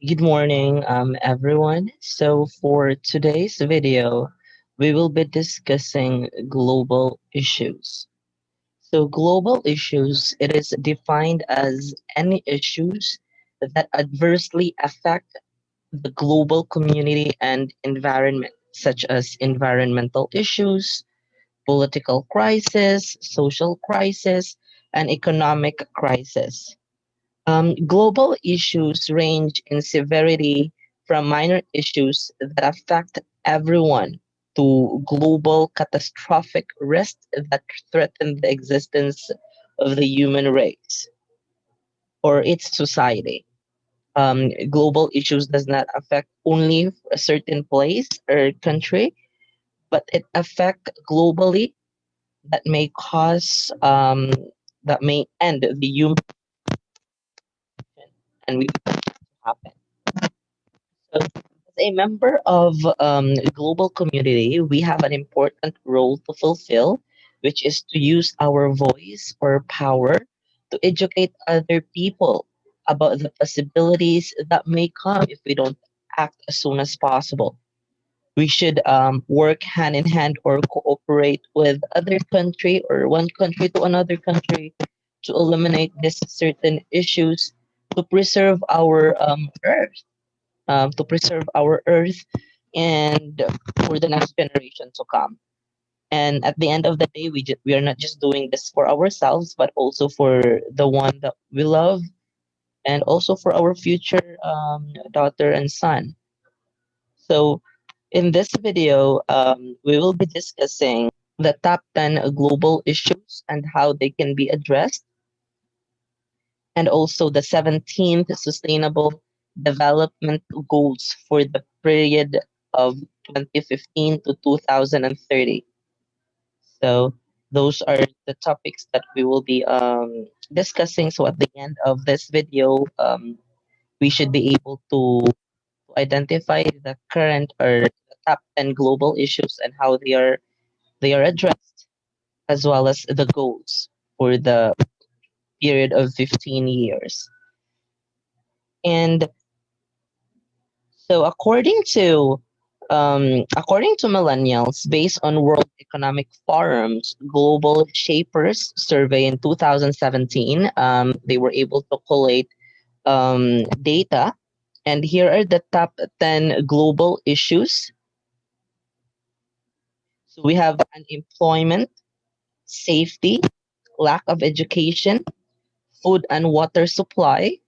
Good morning, everyone. So, for today's video, we will be discussing global issues. So, global issues, it is defined as any issues that adversely affect the global community and environment, such as environmental issues, political crisis, social crisis, and economic crisis. Global issues range in severity from minor issues that affect everyone to global catastrophic risks that threaten the existence of the human race or its society. Global issues does not affect only a certain place or country, but it affect globally that may cause that may end the human and we happen. So, as a member of a global community, we have an important role to fulfill, which is to use our voice or power to educate other people about the possibilities that may come if we don't act as soon as possible. We should work hand in hand or cooperate with other country or one country to another country to eliminate these certain issues to preserve our to preserve our earth and for the next generation to come. And at the end of the day, we are not just doing this for ourselves, but also for the one that we love, and also for our future daughter and son. So, in this video, we will be discussing the top 10 global issues and how they can be addressed, and also the 17th Sustainable Development Goals for the period of 2015 to 2030. So those are the topics that we will be discussing. So at the end of this video, we should be able to identify the current or the top 10 global issues and how they are addressed, as well as the goals for the period of 15 years. And so according to millennials, based on World Economic Forum's Global Shapers survey in 2017, they were able to collate data, and here are the top 10 global issues. So we have unemployment, safety, lack of education, food and water supply,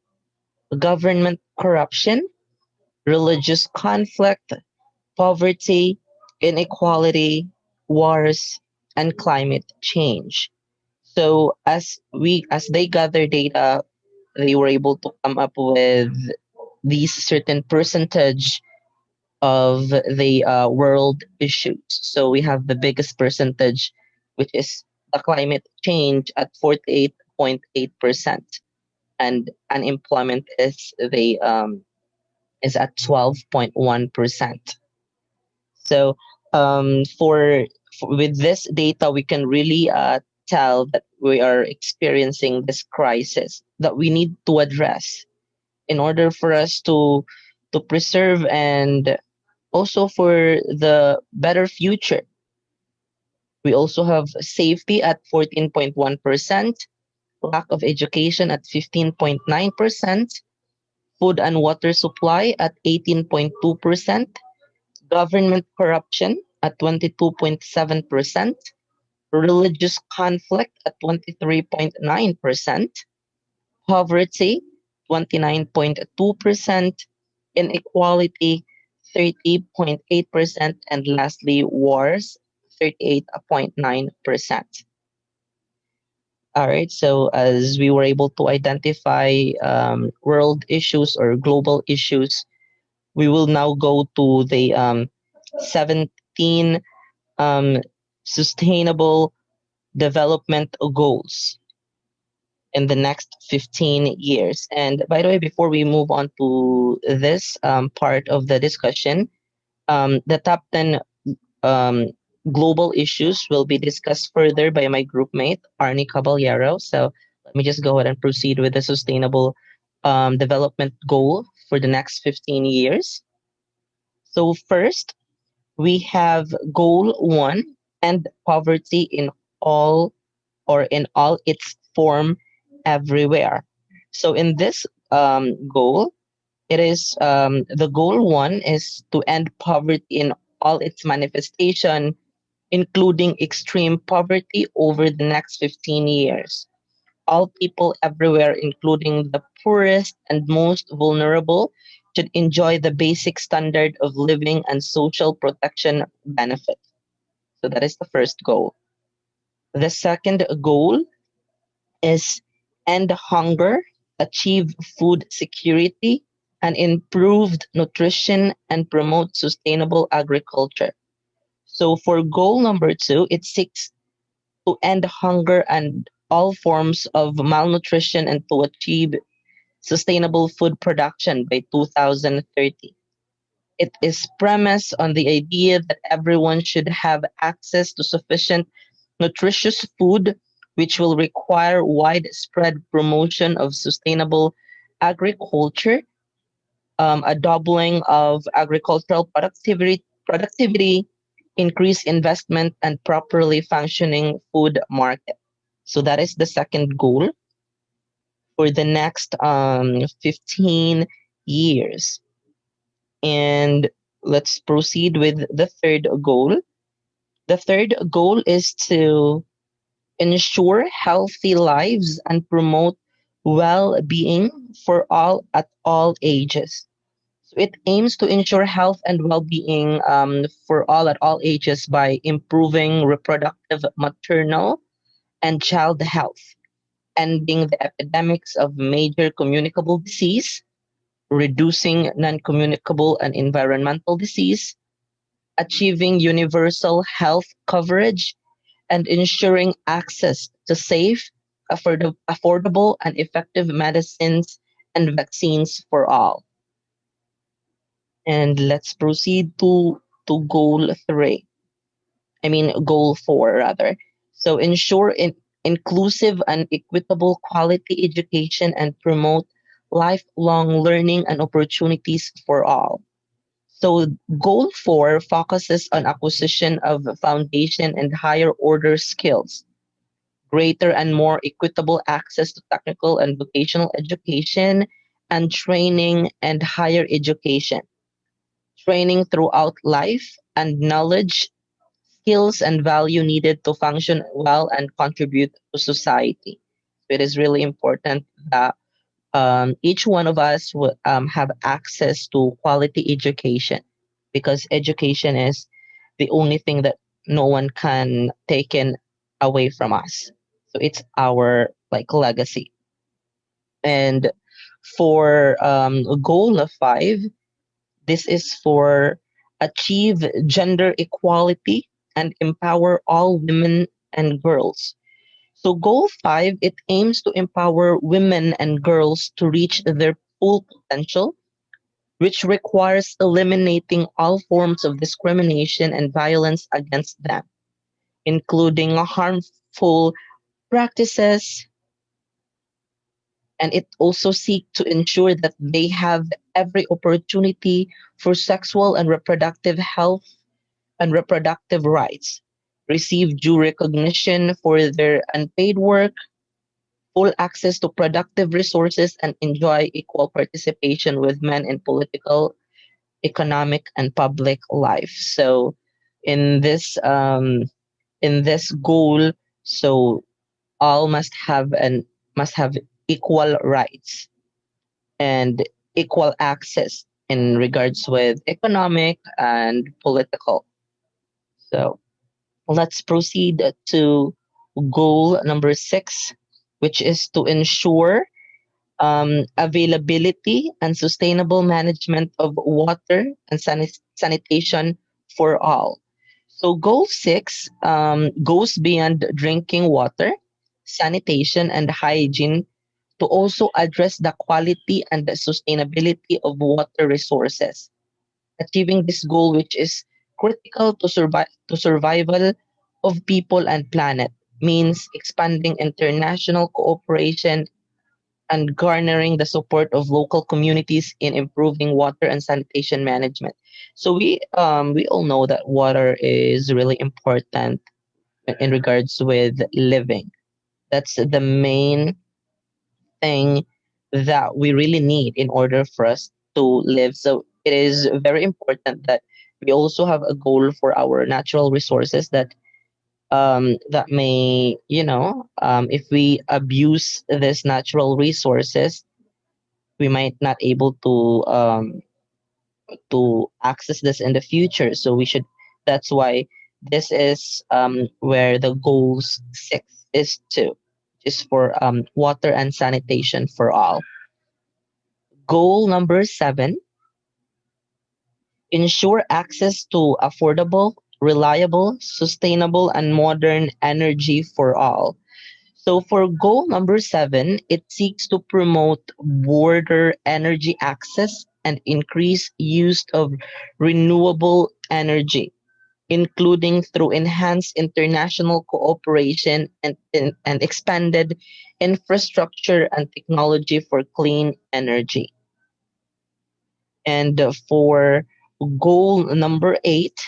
government corruption, religious conflict, poverty, inequality, wars, and climate change. So as they gather data, they were able to come up with these certain percentage of the world issues. So we have the biggest percentage, which is the climate change at 48.8%, and unemployment is at 12.1%. So with this data, we can really tell that we are experiencing this crisis that we need to address in order for us to preserve and also for the better future. We also have safety at 14.1%, lack of education at 15.9%, food and water supply at 18.2%, government corruption at 22.7%, religious conflict at 23.9%, poverty 29.2%, inequality 30.8%, and lastly, wars 38.9%. All right, so as we were able to identify world issues or global issues, we will now go to the 17 um, sustainable development goals in the next 15 years. And by the way, before we move on to this part of the discussion, the top 10 um, global issues will be discussed further by my group mate, Arnie Caballero. So let me just go ahead and proceed with the sustainable development goal for the next 15 years. So, first, we have goal one, end poverty in all in all its form everywhere. So, in this goal, it is the goal one is to end poverty in all its manifestation, including extreme poverty over the next 15 years. All people everywhere, including the poorest and most vulnerable, should enjoy the basic standard of living and social protection benefit. So that is the first goal. The second goal is end hunger, achieve food security, and improved nutrition and promote sustainable agriculture. So for goal number two, it seeks to end hunger and all forms of malnutrition and to achieve sustainable food production by 2030. It is premised on the idea that everyone should have access to sufficient nutritious food, which will require widespread promotion of sustainable agriculture, a doubling of agricultural productivity, increased investment, and properly functioning food market. So that is the second goal for the next 15 years. And let's proceed with the third goal. The third goal is to ensure healthy lives and promote well being for all at all ages. So it aims to ensure health and well being for all at all ages by improving reproductive, maternal, and child health, ending the epidemics of major communicable disease, reducing non communicable and environmental disease, achieving universal health coverage, and ensuring access to safe, affordable, and effective medicines and vaccines for all. And let's proceed to goal three. I mean, goal four, rather. So, ensure inclusive and equitable quality education and promote lifelong learning and opportunities for all. So, goal four focuses on acquisition of foundation and higher order skills, greater and more equitable access to technical and vocational education, and training and higher education, training throughout life, and knowledge, skills, and value needed to function well and contribute to society. So it is really important that each one of us will have access to quality education, because education is the only thing that no one can take in away from us. So it's our like legacy. And for goal of five, this is for achieve gender equality and empower all women and girls. So goal five, it aims to empower women and girls to reach their full potential, which requires eliminating all forms of discrimination and violence against them, including harmful practices, and it also seeks to ensure that they have every opportunity for sexual and reproductive health and reproductive rights, receive due recognition for their unpaid work, full access to productive resources, and enjoy equal participation with men in political, economic, and public life. So, in this goal, so all must have equal rights and equal access in regards with economic and political. So let's proceed to goal number six, which is to ensure availability and sustainable management of water and sanitation for all. So goal six goes beyond drinking water, sanitation, and hygiene to also address the quality and the sustainability of water resources. Achieving this goal, which is critical to survival of people and planet, means expanding international cooperation and garnering the support of local communities in improving water and sanitation management. So we all know that water is really important in regards with living. That's the main thing that we really need in order for us to live. So it is very important that we also have a goal for our natural resources that may, if we abuse this natural resources, we might not able to access this in the future. So we should. That's why this is where the goals six is for water and sanitation for all. Goal number seven: ensure access to affordable, reliable, sustainable, and modern energy for all. So for goal number seven, it seeks to promote border energy access and increase use of renewable energy, including through enhanced international cooperation and expanded infrastructure and technology for clean energy. And for goal number eight,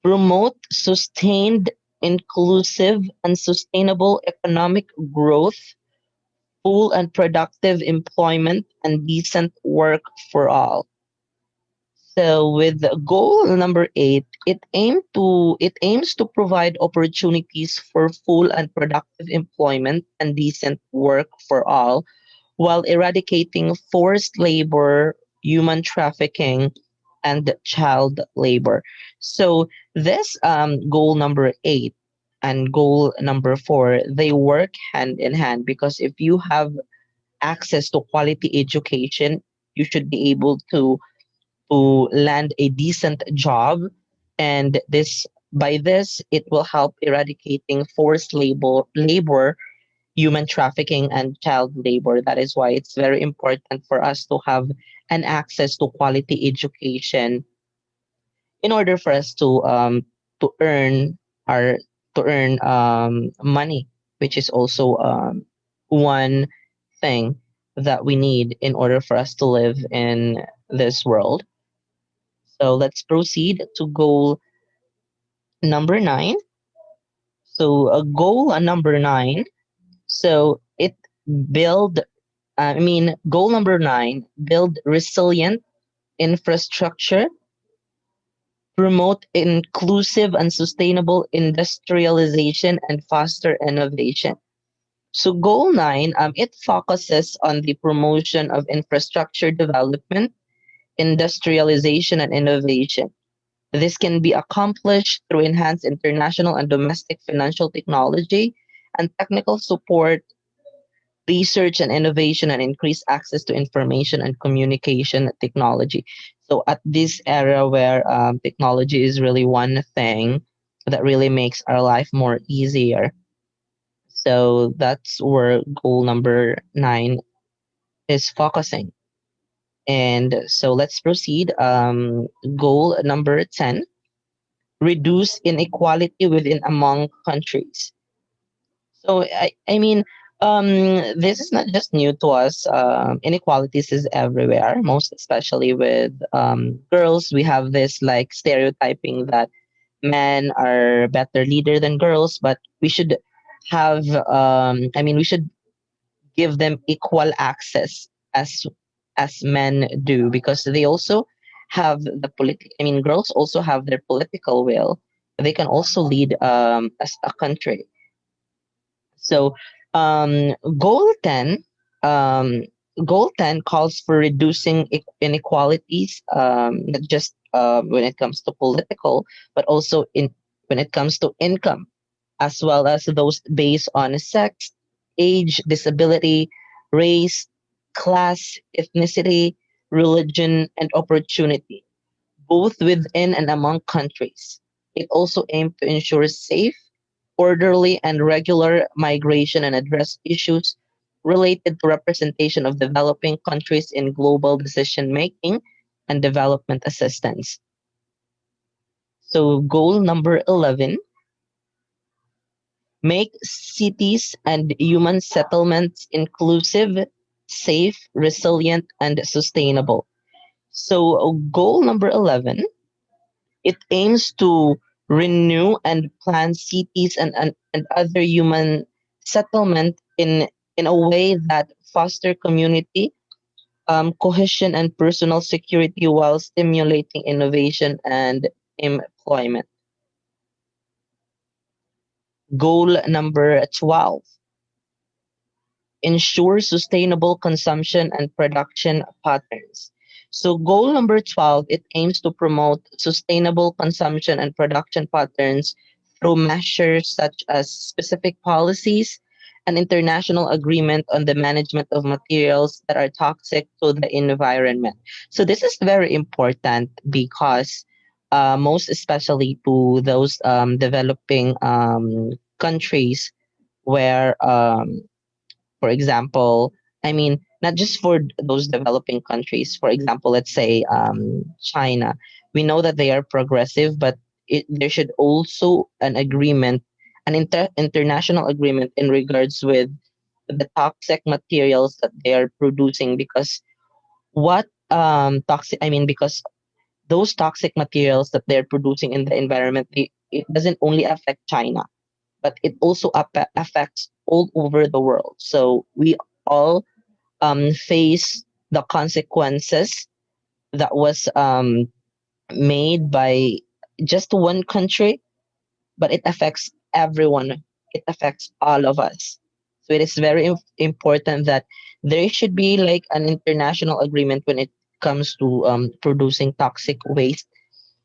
promote sustained, inclusive, and sustainable economic growth, full and productive employment, and decent work for all. So with goal number eight, it aims to provide opportunities for full and productive employment and decent work for all, while eradicating forced labor, human trafficking, and child labor. So this goal number eight and goal number four, they work hand in hand, because if you have access to quality education, you should be able to land a decent job, and this it will help eradicating forced labor, human trafficking, and child labor. That is why it's very important for us to have an access to quality education in order for us to earn our to earn money, which is also one thing that we need in order for us to live in this world. So let's proceed to goal number nine. So a goal number nine. So it build. Goal number nine: build resilient infrastructure, promote inclusive and sustainable industrialization, and foster innovation. So goal nine, it focuses on the promotion of infrastructure development, industrialization, and innovation. This can be accomplished through enhanced international and domestic financial technology and technical support, research and innovation, and increased access to information and communication technology. So at this era where technology is really one thing that really makes our life more easier. So that's where goal number nine is focusing. And so let's proceed. Goal number 10: reduce inequality within among countries. So this is not just new to us. Inequalities is everywhere, most especially with girls. We have this like stereotyping that men are better leader than girls, but we should have. We should give them equal access as men do, because they also have the girls also have their political will. They can also lead as a country. So, goal 10, um, goal 10 calls for reducing inequalities, not just when it comes to political, but also in when it comes to income, as well as those based on sex, age, disability, race, class, ethnicity, religion, and opportunity, both within and among countries. It also aims to ensure safe, orderly, and regular migration and address issues related to representation of developing countries in global decision making and development assistance. So, goal number 11: make cities and human settlements inclusive, safe, resilient, and sustainable. So, goal number 11, it aims to renew and plan cities and other human settlement in a way that foster community cohesion and personal security while stimulating innovation and employment. Goal number 12, ensure sustainable consumption and production patterns. So goal number 12, it aims to promote sustainable consumption and production patterns through measures such as specific policies and international agreement on the management of materials that are toxic to the environment. So this is very important because most especially to those developing countries where for example, I mean, not just for those developing countries. For example, let's say China. We know that they are progressive, but there should also an agreement, an international agreement in regards with the toxic materials that they are producing. Because what toxic? I mean, because those toxic materials that they're producing in the environment, it doesn't only affect China, but it also affects all over the world. So we all face the consequences that was made by just one country, but it affects everyone. It affects all of us. So it is very important that there should be like an international agreement when it comes to producing toxic waste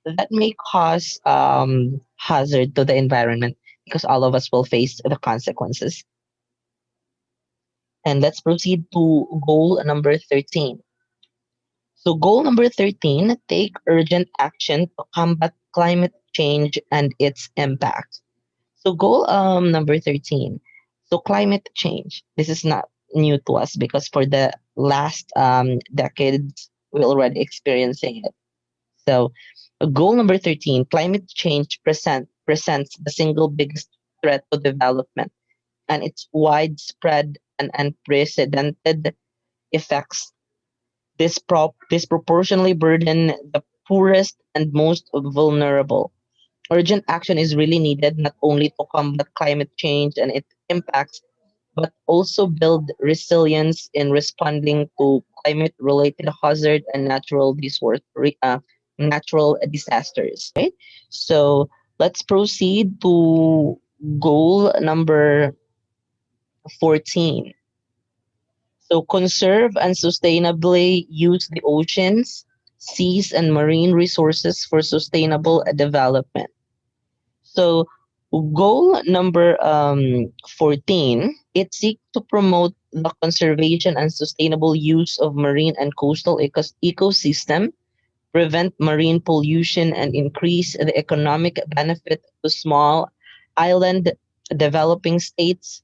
that may cause hazard to the environment because all of us will face the consequences. And let's proceed to goal number 13. So, goal number 13, take urgent action to combat climate change and its impact. So, goal number 13. So, climate change. This is not new to us because for the last decades, we're already experiencing it. So, goal number 13, climate change presents the single biggest threat to development, and its widespread and unprecedented effects disproportionately burden the poorest and most vulnerable. Urgent action is really needed not only to combat climate change and its impacts, but also build resilience in responding to climate related hazard and natural disasters. Right? So let's proceed to goal number 14. So conserve and sustainably use the oceans, seas, and marine resources for sustainable development. So goal number 14, it seeks to promote the conservation and sustainable use of marine and coastal ecosystem, prevent marine pollution, and increase the economic benefit to small island developing states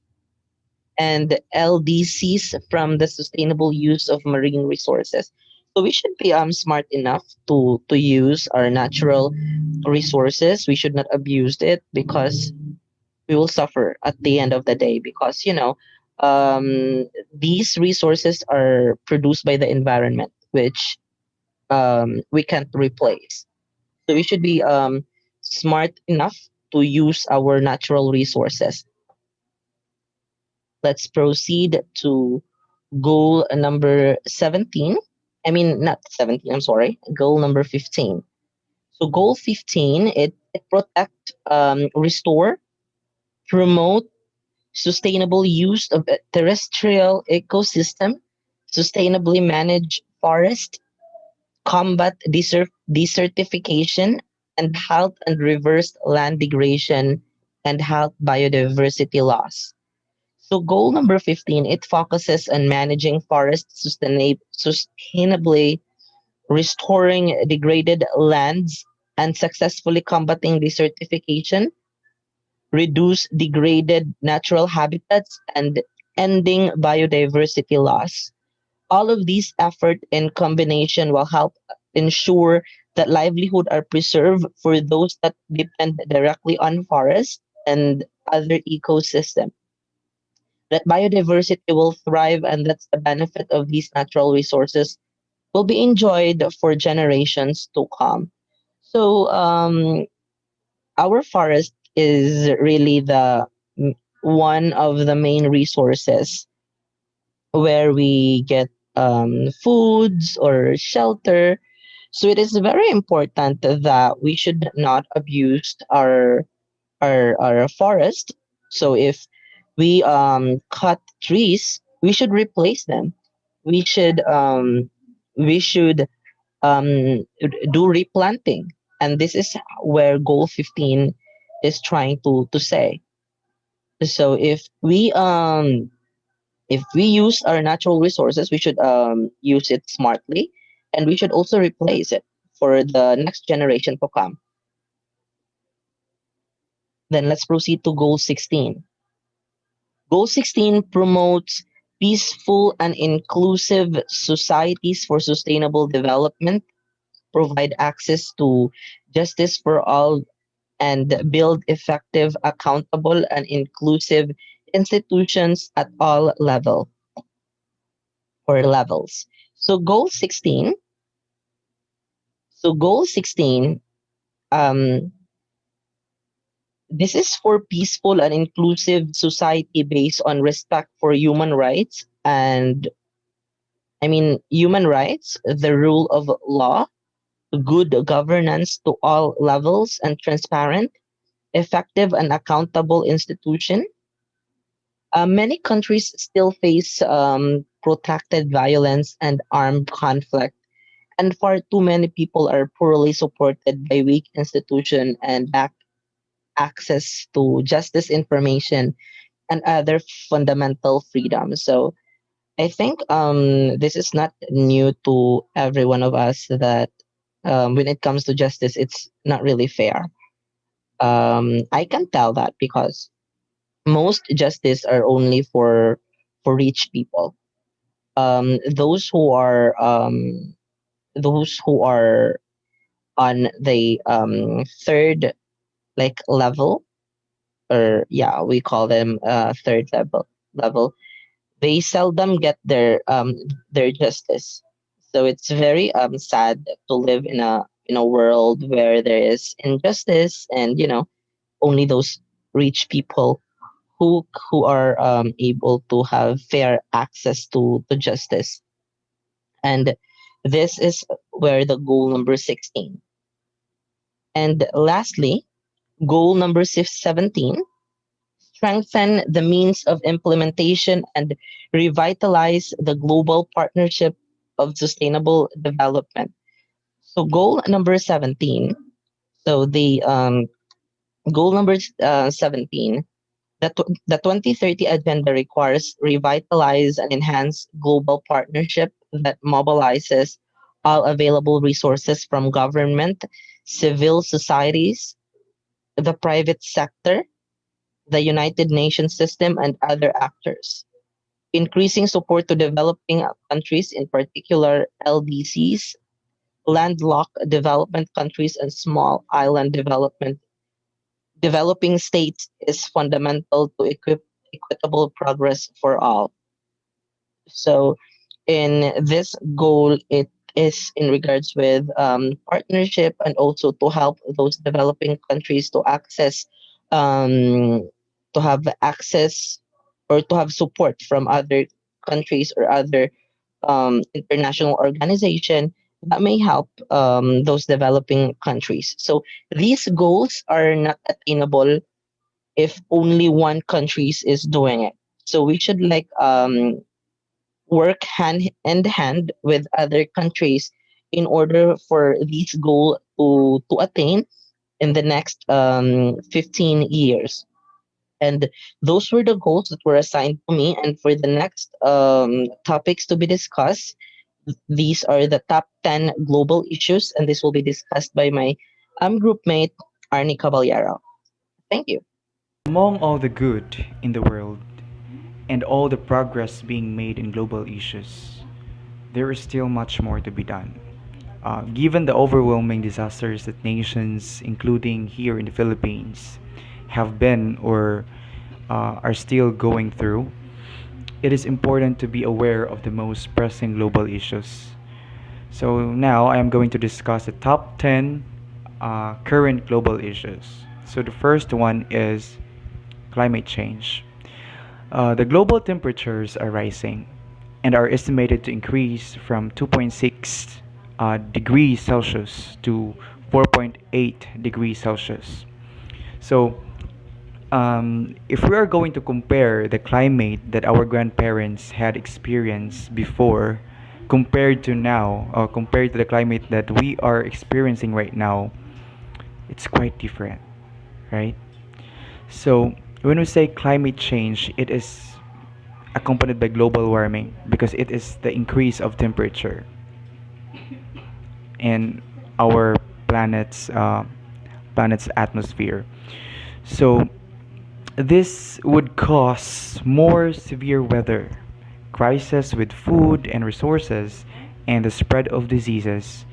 and LDCs from the sustainable use of marine resources. So we should be smart enough to use our natural resources. We should not abuse it because we will suffer at the end of the day because these resources are produced by the environment which we can't replace. So we should be smart enough to use our natural resources. Let's proceed to goal number 17. I mean, not 17, I'm sorry. Goal number 15. So, goal 15, it protect, restore, promote sustainable use of a terrestrial ecosystem, sustainably manage forest, combat desertification, and halt and reverse land degradation and halt biodiversity loss. So goal number 15, it focuses on managing forests sustainably, restoring degraded lands, and successfully combating desertification, reduce degraded natural habitats, and ending biodiversity loss. All of these efforts in combination will help ensure that livelihood are preserved for those that depend directly on forest and other ecosystem, that biodiversity will thrive, and that's the benefit of these natural resources will be enjoyed for generations to come. So our forest is really the one of the main resources where we get foods or shelter. So it is very important that we should not abuse our forest. So if we cut trees, we should replace them. We should do replanting, and this is where Goal 15 is trying to say. So if we use our natural resources, we should use it smartly, and we should also replace it for the next generation to come. Then let's proceed to Goal 16. Goal 16 promotes peaceful and inclusive societies for sustainable development, provide access to justice for all, and build effective, accountable, and inclusive institutions at all levels. So goal 16, so goal 16, um, this is for peaceful and inclusive society based on respect for human rights and human rights, the rule of law, good governance to all levels, and transparent, effective, and accountable institution. Many countries still face protracted violence and armed conflict, and far too many people are poorly supported by weak institutions and lack access to justice, information, and other fundamental freedoms. So I think this is not new to every one of us that when it comes to justice, it's not really fair. I can tell that because most justice are only for rich people. Those who are on the third like level, or yeah, we call them third level. They seldom get their justice. So it's very sad to live in a world where there is injustice, and only those rich people who are able to have fair access to justice. And this is where the goal number 16. And lastly, goal number 17, strengthen the means of implementation and revitalize the global partnership of sustainable development. So goal number 17. So the goal number 17, the 2030 agenda requires revitalize and enhance global partnership that mobilizes all available resources from government, civil societies, the private sector, the United Nations system, and other actors. Increasing support to developing countries, in particular LDCs, landlocked development countries, and small island developing states is fundamental to equitable progress for all. So, in this goal, it is in regards with partnership, and also to help those developing countries um, to have access or to have support from other countries or other international organization that may help those developing countries. So these goals are not attainable if only one country is doing it. So we should work hand in hand with other countries in order for this goal to attain in the next 15 years. And those were the goals that were assigned to me. And for the next topics to be discussed, these are the top 10 global issues, and this will be discussed by my group mate, Arnie Caballero. Thank you. Among all the good in the world and all the progress being made in global issues, there is still much more to be done. Given the overwhelming disasters that nations, including here in the Philippines, have been or are still going through, it is important to be aware of the most pressing global issues. So now I am going to discuss the top 10 current global issues. So the first one is climate change. The global temperatures are rising and are estimated to increase from 2.6 degrees Celsius to 4.8 degrees Celsius. So, if we are going to compare the climate that our grandparents had experienced before compared to now, or compared to the climate that we are experiencing right now, it's quite different, right? So, when we say climate change, it is accompanied by global warming because it is the increase of temperature in our planet's planet's atmosphere. So this would cause more severe weather, crisis with food and resources, and the spread of diseases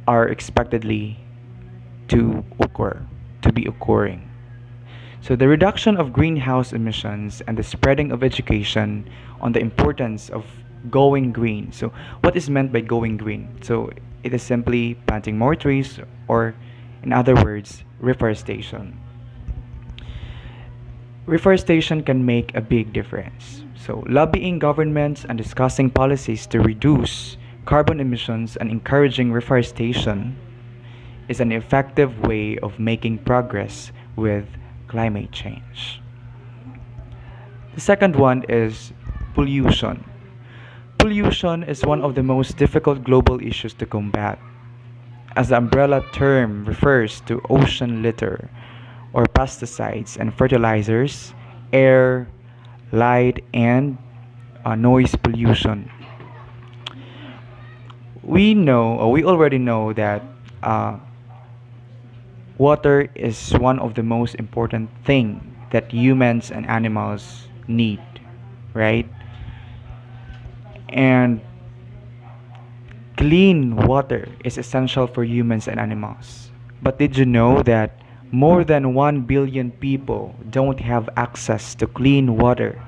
are expectedly to be occurring. So the reduction of greenhouse emissions and the spreading of education on the importance of going green. So what is meant by going green? So it is simply planting more trees, or in other words, reforestation. Reforestation can make a big difference. So lobbying governments and discussing policies to reduce carbon emissions and encouraging reforestation is an effective way of making progress with climate change. The second one is pollution. Pollution is one of the most difficult global issues to combat, as the umbrella term refers to ocean litter or pesticides and fertilizers, air, light, and noise pollution. We know, or we already know that uh, water is one of the most important thing that humans and animals need, right? And clean water is essential for humans and animals. But did you know that more than 1 billion people don't have access to clean water?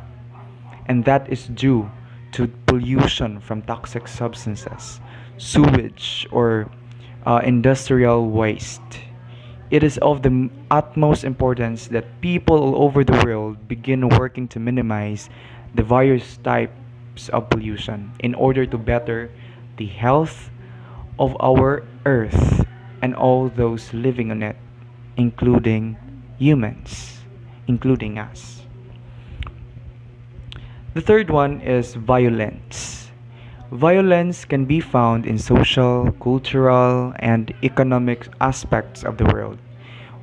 And that is due to pollution from toxic substances, sewage, or industrial waste. It is of the utmost importance that people all over the world begin working to minimize the various types of pollution in order to better the health of our earth and all those living on it, including humans, including us. The third one is violence. Violence can be found in social, cultural, and economic aspects of the world.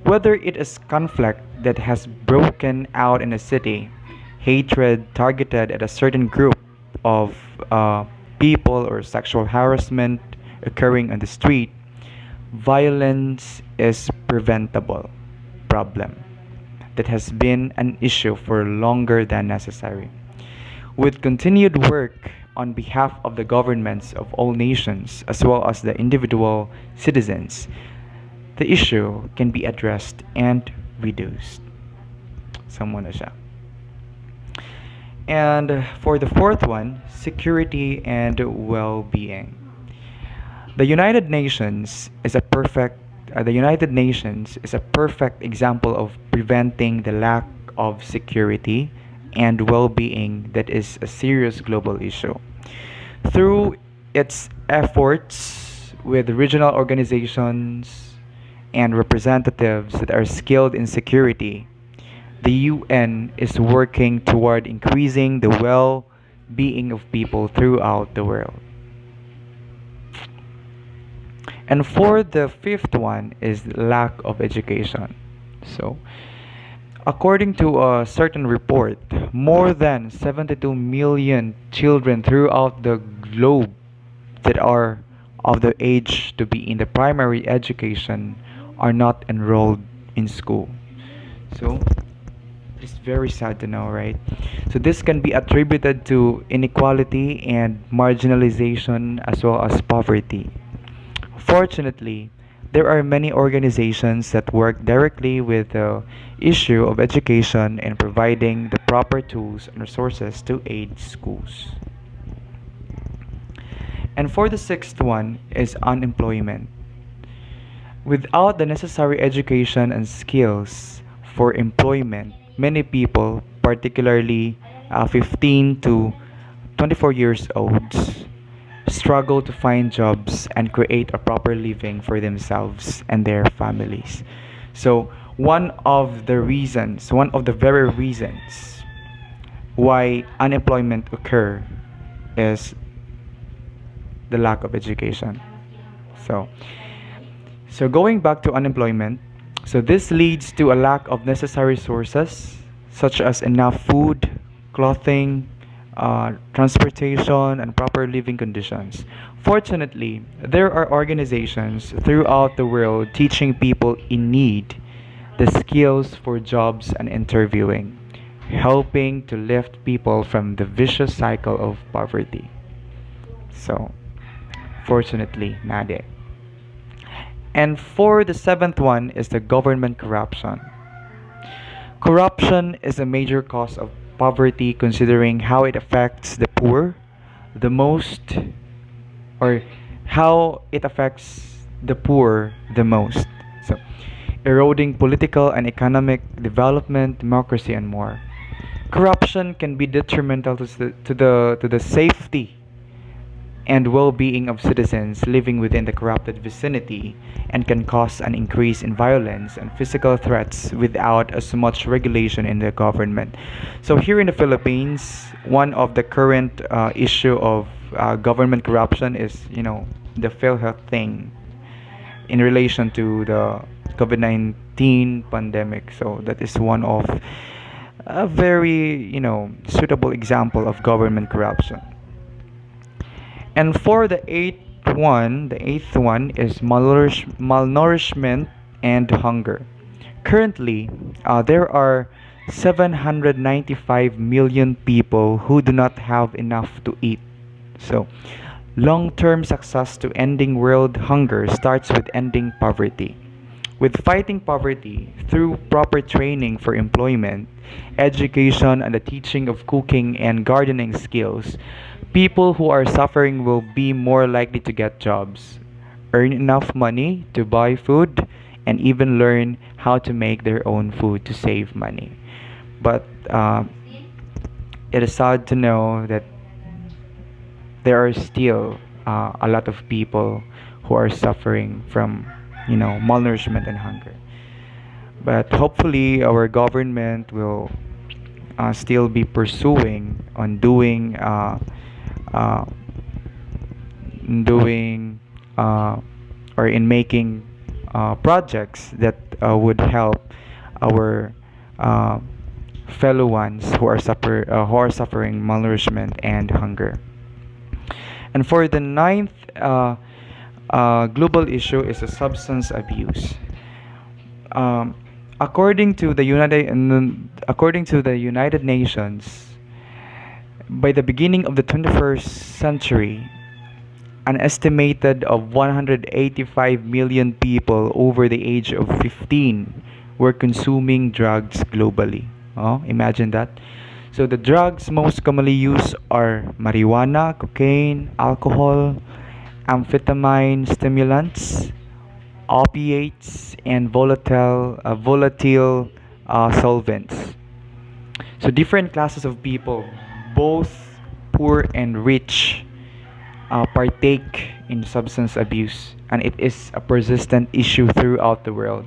Whether it is conflict that has broken out in a city, hatred targeted at a certain group of people, or sexual harassment occurring on the street, violence is preventable problem that has been an issue for longer than necessary. With continued work on behalf of the governments of all nations as well as the individual citizens, the issue can be addressed and reduced. Someone na siya. And for the fourth one, security and well-being. The United Nations is a perfect the United Nations is a perfect example of preventing the lack of security and well-being that is a serious global issue. Through its efforts with regional organizations and representatives that are skilled in security, the UN is working toward increasing the well-being of people throughout the world. And for the fifth one is lack of education. So, according to a certain report, more than 72 million children throughout the globe that are of the age to be in the primary education are not enrolled in school. So, it's very sad to know, right? So, this can be attributed to inequality and marginalization as well as poverty. Fortunately, There are many organizations that work directly with the issue of education and providing the proper tools and resources to aid schools. And for the sixth one is unemployment. Without the necessary education and skills for employment, many people, particularly 15 to 24 years olds, struggle to find jobs and create a proper living for themselves and their families. So, one of the very reasons why unemployment occur is the lack of education. So, so going back to unemployment, so this leads to a lack of necessary sources such as enough food, clothing, transportation, and proper living conditions. Fortunately, there are organizations throughout the world teaching people in need the skills for jobs and interviewing, helping to lift people from the vicious cycle of poverty. So, fortunately, Nade. And for the seventh one is the government corruption. Corruption is a major cause of poverty considering how it affects the poor the most, or how it affects the poor the most. So, eroding political and economic development, democracy, and more. Corruption can be detrimental to the safety and well-being of citizens living within the corrupted vicinity and can cause an increase in violence and physical threats without as much regulation in the government. So here in the Philippines, one of the current issue of government corruption is, the PhilHealth thing in relation to the COVID-19 pandemic. So that is one of a very, suitable example of government corruption. And for the eighth one is malnourishment and hunger. Currently, there are 795 million people who do not have enough to eat. So, long-term success to ending world hunger starts with ending poverty. With fighting poverty through proper training for employment, education, and the teaching of cooking and gardening skills, people who are suffering will be more likely to get jobs, earn enough money to buy food, and even learn how to make their own food to save money. But it is sad to know that there are still a lot of people who are suffering from, malnourishment and hunger. But hopefully, our government will still be pursuing on uh, doing or in making projects that would help our uh, fellow ones who are suffering malnourishment and hunger. And for the ninth global issue is the substance abuse. Um, according to the United Nations, by the beginning of the 21st century, an estimated of 185 million people over the age of 15 were consuming drugs globally. Oh, imagine that. So the drugs most commonly used are marijuana, cocaine, alcohol, amphetamine stimulants, opiates, and volatile solvents. So different classes of people, both poor and rich, partake in substance abuse, and it is a persistent issue throughout the world.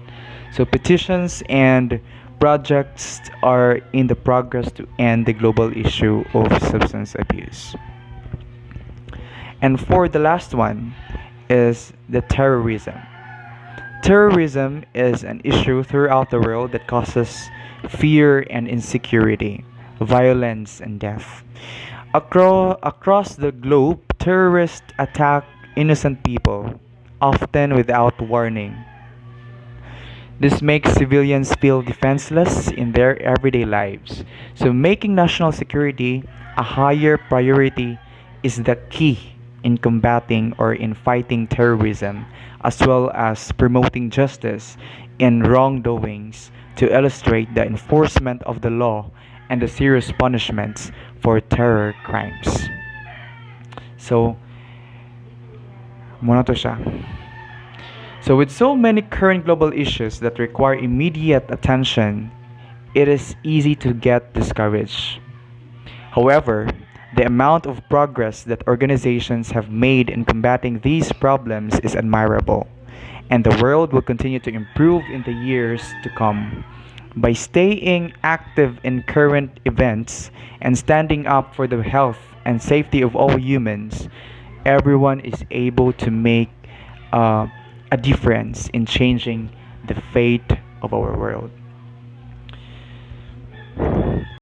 So petitions and projects are in the progress to end the global issue of substance abuse. And for the last one is the terrorism. Terrorism is an issue throughout the world that causes fear and insecurity, violence and death. Across the globe, terrorists attack innocent people, often without warning. This makes civilians feel defenseless in their everyday lives. So, making national security a higher priority is the key in combating or in fighting terrorism, as well as promoting justice in wrongdoings to illustrate the enforcement of the law and the serious punishments for terror crimes. So, muna to siya. So, with so many current global issues that require immediate attention, it is easy to get discouraged. However, the amount of progress that organizations have made in combating these problems is admirable, and the world will continue to improve in the years to come. By staying active in current events and standing up for the health and safety of all humans, everyone is able to make uh, a difference in changing the fate of our world.